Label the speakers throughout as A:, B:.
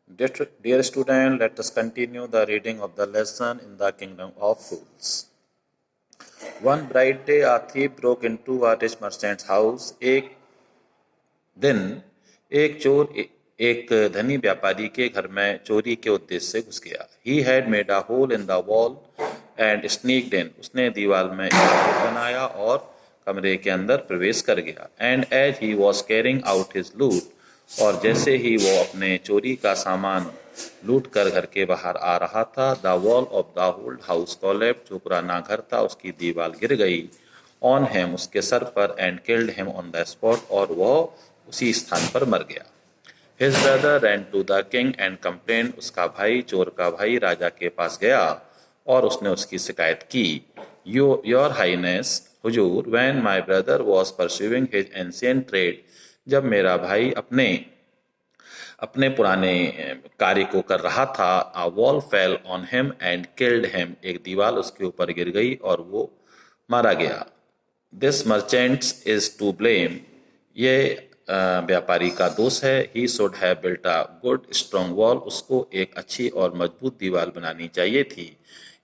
A: Dear student, let us continue the reading of the lesson in the kingdom of fools. One bright day, a thief broke into a rich merchant's house. एक दिन एक चोर एक धनी व्यापारी के घर में चोरी के उद्देश्य से घुस गया. He had made a hole in the wall and sneaked in. उसने दीवार में एक छेद बनाया और कमरे के अंदर प्रवेश कर गया. And as he was carrying out his loot, और जैसे ही वो अपने चोरी का सामान लूट कर घर के बाहर आ रहा था, the wall of the old house collapsed. जो पुराना घर था उसकी दीवार गिर गई. ऑन हिम, उसके सर पर. And killed him on the spot, और वह उसी स्थान पर मर गया. His brother ran to the king and complain. उसका भाई, चोर का भाई, राजा के पास गया और उसने उसकी शिकायत की. Your highness, Hazur, when my brother was pursuing his ancient trade. जब मेरा भाई अपने पुराने कार्य को कर रहा था, a wall fell on him and killed him. एक दीवार उसके ऊपर गिर गई और वो मारा गया. This merchant is to blame. ये व्यापारी का दोष है. He should have built a good strong wall. उसको एक अच्छी और मजबूत दीवार बनानी चाहिए थी.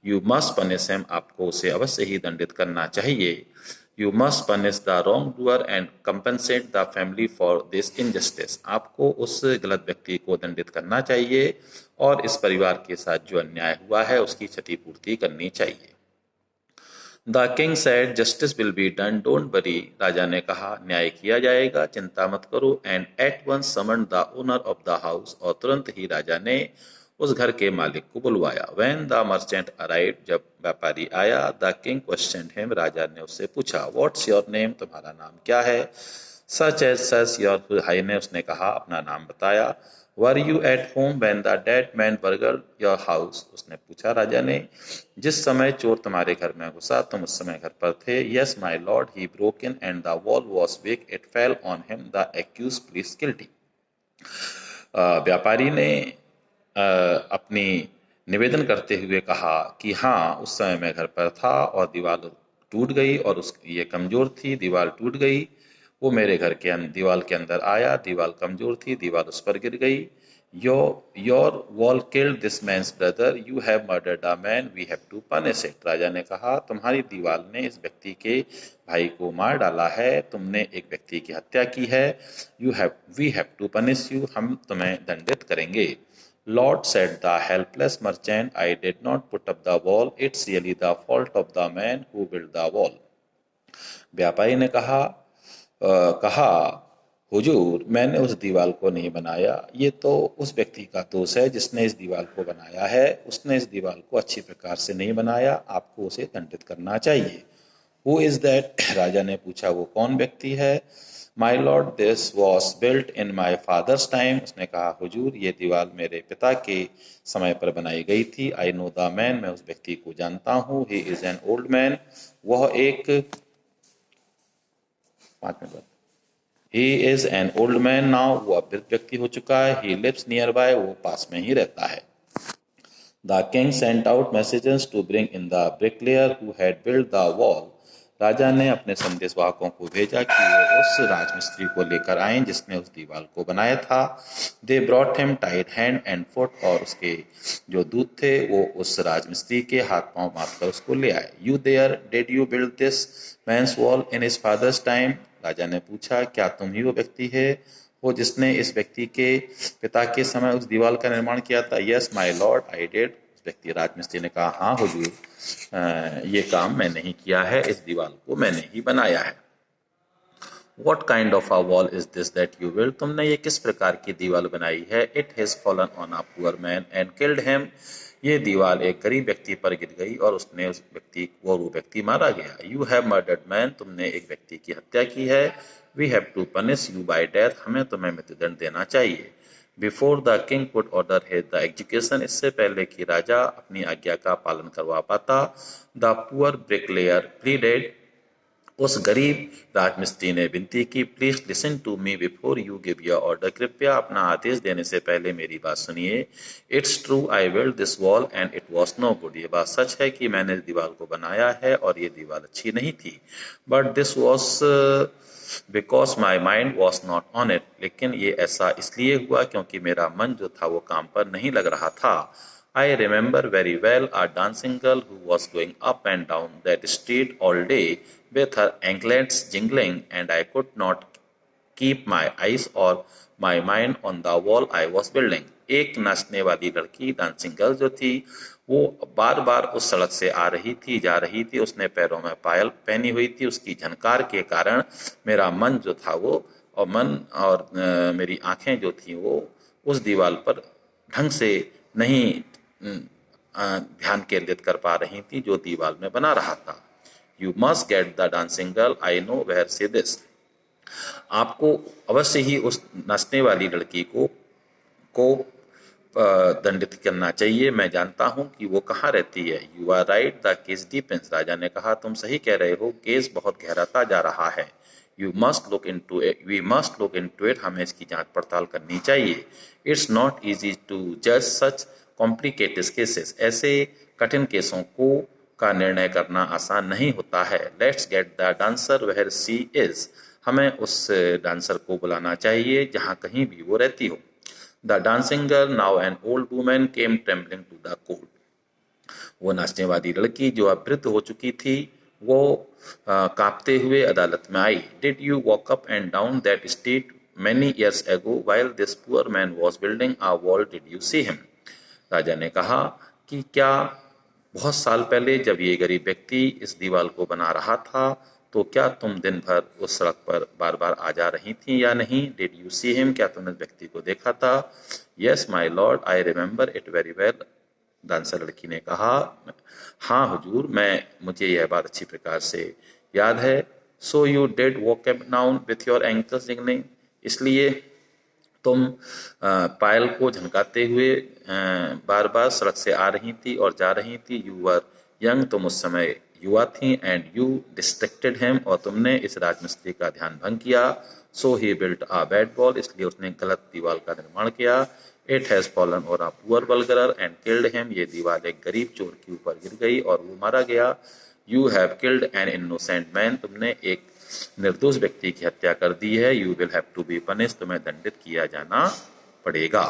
A: You must punish him. आपको उसे अवश्य ही दंडित करना चाहिए. You must punish the wrongdoer and compensate the family for this injustice. आपको उस गलत व्यक्ति को दंडित करना चाहिए और इस परिवार के साथ जो अन्याय हुआ है उसकी क्षतिपूर्ति करनी चाहिए. The king said, justice will be done, don't worry. राजा ने कहा, न्याय किया जाएगा, चिंता मत करो. And at once summoned the owner of the house. और तुरंत ही राजा ने उस घर के मालिक को बुलवाया. When the merchant arrived, जब व्यापारी आया, the king questioned him. राजा ने उससे पूछा, What's your name? तुम्हारा नाम क्या है? Such as such, your highness. उसने कहा, अपना नाम बताया. Were you at home when the dead man burgled your house? उसने पूछा राजा ने, जिस समय चोर तुम्हारे घर में घुसा तुम उस समय घर पर थे. Yes, my lord, he broke in and the wall was weak. It fell on him. The accused pleads guilty. व्यापारी ने अपनी निवेदन करते हुए कहा कि हाँ, उस समय मैं घर पर था और दीवार टूट गई और ये कमजोर थी. दीवार टूट गई, वो मेरे घर के दीवार के अंदर आया. दीवार कमजोर थी, दीवार उस पर गिर गई. Your wall killed this man's brother. You have murdered a man. We have to punish it. राजा ने कहा, तुम्हारी दीवार ने इस व्यक्ति के भाई को मार डाला है. तुमने एक व्यक्ति की हत्या की है. We have to punish you. हम तुम्हें दंडित करेंगे. Lord, said the helpless merchant, I did not put up the wall. It's really the fault of the man who built the wall. व्यापारी ने कहा, हुजूर, मैंने उस दीवार को नहीं बनाया. ये तो उस व्यक्ति का दोष है जिसने इस दीवार को बनाया है. उसने इस दीवार को अच्छी प्रकार से नहीं बनाया. आपको उसे दंडित करना चाहिए. Who is that? राजा ने पूछा, वो कौन व्यक्ति है? My lord, this was built in my father's time. उसने कहा, हुजूर, ये दीवार मेरे पिता के समय पर बनाई गई थी. I know the man. मैं उस व्यक्ति को जानता हूँ. He is an old man. वह एक 5 मिनट बाद. He is an old man now. वह वृद्ध व्यक्ति हो चुका है. He lives nearby. वो पास में ही रहता है. The king sent out messengers to bring in the bricklayer who had built the wall. राजा ने अपने संदेशवाहकों को भेजा कि वो उस राजमिस्त्री को लेकर आए जिसने उस दीवार को बनाया था. They brought him tied hand and foot. और उसके जो दूत थे वो उस राजमिस्त्री के हाथ पांव बांधकर उसको ले आए. You there, did you build this man's wall in his father's time? राजा ने पूछा, क्या तुम ही वो व्यक्ति है वो जिसने इस व्यक्ति के पिता के समय उस दीवार का निर्माण किया था? Yes, my lord, I did. उस व्यक्ति राजमिस्त्री ने कहा, हाँ हुजूर, ये काम मैंने ही किया है. इस दीवार को मैंने ही बनाया है. What kind of a wall is this that you built? तुमने ये किस प्रकार की दीवार बनाई है? It has fallen on a poor man and killed him. ये दीवार एक गरीब व्यक्ति पर गिर गई और उसने उस व्यक्ति को वो व्यक्ति मारा गया. You have murdered man. तुमने एक व्यक्ति की हत्या की है. We have to punish you by death. हमें तुम्हें मृत्युदंड देना चाहिए. Before the king could order the execution, इससे पहले कि राजा अपनी आज्ञा का पालन करवा पाता, the poor bricklayer pleaded. उस गरीब राजमिस्त्री ने विनती की, please listen to me before you give your order. कृपया अपना आदेश देने से पहले मेरी बात सुनिए। It's true I build this wall and it was no good. ये बात सच है कि मैंने इस दीवार को बनाया है और ये दीवार अच्छी नहीं थी। But this was because my mind was not on it. लेकिन ये ऐसा इसलिए हुआ क्योंकि मेरा मन जो था वो काम पर नहीं लग रहा था। I remember very well a dancing girl who was going up and down that street all day with her anklets jingling, and I could not keep my eyes or my mind on the wall I was building. एक नाचने वाली लड़की dancing girl जो थी वो बार बार उस सड़क से आ रही थी, जा रही थी। उसने पैरों में पायल पहनी हुई थी। उसकी झनकार के कारण मेरा मन जो था वो और मेरी आंखें जो थी वो उस दीवार पर ढंग से नहीं ध्यान केंद्रित कर पा रही थी जो दीवार में बना रहा था। You must get the dancing girl, I know where she this. आपको अवश्य ही उस नाचने वाली लड़की को दंडित करना चाहिए। मैं जानता हूं कि वो कहाँ रहती है। You are right the case depends. राजा ने कहा, तुम सही कह रहे हो, केस बहुत गहराता जा रहा है। You must look into it, we must look into it. हमें इसकी जांच पड़ताल करनी चाहिए। इट्स नॉट इजी टू जज सच कॉम्प्लिकेटेड केसेस। ऐसे कठिन केसों का निर्णय करना आसान नहीं होता है। Let's get the dancer where she is. हमें उस डांसर को बुलाना चाहिए जहां कहीं भी वो रहती हो। The dancing girl, now an old woman, came trembling to the court. वो नाचने वाली लड़की जो अब वृद्ध हो चुकी थी वो कांपते हुए अदालत में आई। Did you walk up and down that street many years ago while this poor man was building a wall, did you see him? राजा ने कहा कि क्या बहुत साल पहले जब ये गरीब व्यक्ति इस दीवार को बना रहा था तो क्या तुम दिन भर उस सड़क पर बार बार आ जा रही थी या नहीं? डिड यू सी हिम, क्या तुमने उस व्यक्ति को देखा था? Yes my lord, I remember it very well. Dancer लड़की ने कहा, हाँ हुजूर, मुझे यह बात अच्छी प्रकार से याद है। So you did walk up down with your ankles jingling. इसलिए तुम पायल को झनकाते हुए बार बार सड़क से आ रही थी और जा रही थी। यू वर यंग, तुम उस समय युवा थी। एंड यू डिस्ट्रैक्टेड हिम, और तुमने इस राजमिस्त्री का ध्यान भंग किया। सो ही बिल्ट अ बैड वॉल, इसलिए उसने गलत दीवार का निर्माण किया। इट हैज फॉलन और a poor burglar and killed him. ये दीवार एक गरीब चोर के ऊपर गिर गई और वो मारा गया। You have killed an innocent man, तुमने एक निर्दोष व्यक्ति की हत्या कर दी है। You will have to be punished, तुम्हें दंडित किया जाना पड़ेगा।